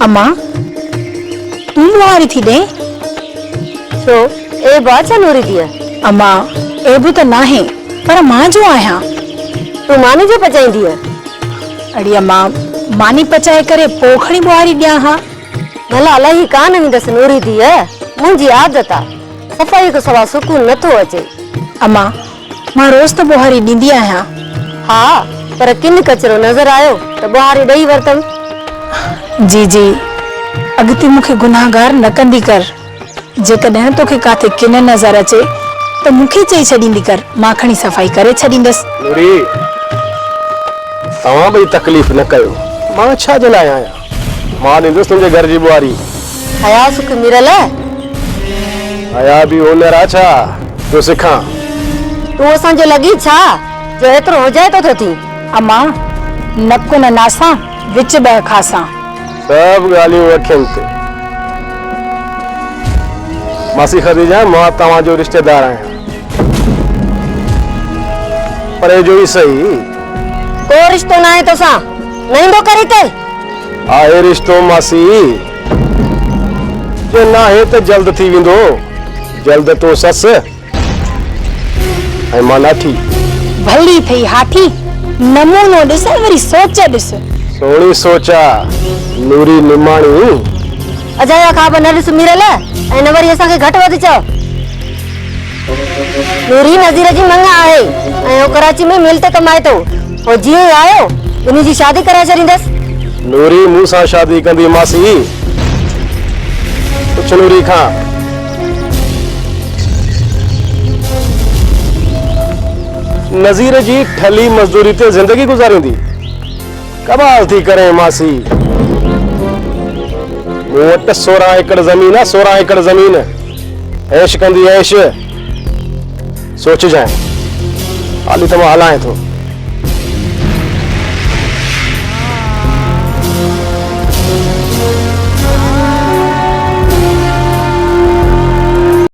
अम्मा तू बुहारी थी दे छो ए बात नूरी दिया अम्मा एबू तो ना है पर मां जो आया तू मानी जो पचाईंदी है अड़ी अम्मा मानी पचाए करे पोखड़ी बुहारी दिया हा भला अलाही कान ईंदसि नूरी दिया मुंहिंजी आदत आ सफ़ाई को सवा सुकून नथो अचे। अम्मा मां रोज तो बुहारी दींदी आया हा पर किन कचरो नजर आयो तो बुहारी दई वरतम। जी जी अगती मुखे गुनाहगार न कंदी कर जेकॾहिं तोखे काथे किन नजर अचे तो मुखे चई छॾींदी कर मां खणी सफ़ाई करे छॾींदस। नूरी तव्हां भी तकलीफ़ न कयो मां छा जे लाइ आया मां ॾींदुसि तुंहिंजे घर जी बुआरी हया सुख मिरल आया भी हुनर आ छा जो सिखां तू असांजो लगी छा जो एतिरो हुजाए तो थी। अम्मा नक न नासा विच ॿ खासा सब ॻाल्हियूं अखियुनि ते मासी खदीजा मां तव्हांजो रिश्तेदार आहियां पर जो ही सही को रिश्तो ना है तोसां नईंदो करी ते आहे रिश्तो मासी जो ना है तो जल्द थी विंदो जल्द तो सस ऐं मां नाठी भली थई हाथी नमूनो ॾिस वरी सोच ॾिस सोणी सोचा नूरी निमाणी अजाया खां न ॾिस मिरल ऐं न वरी असांखे घटि वधि चओ। नूरी नज़ीर जी मंगा आहे ऐं ओ कराची में मिल ते कमाए थो हो जीअं ई आयो उन जी शादी कराए छॾींदसि। नूरी मूंसां शादी कंदी मासी कुछ नूरी खां नज़ीर जी ठली मजदूरी ते जिंदगी गुजारींदी कमाल थी करे मासी मूं वटि 16 एकड़ ज़मीन आहे 16 एकड़ ज़मीन ऐश कंदी ऐश सोच जाए हाली तो मां हलाए थो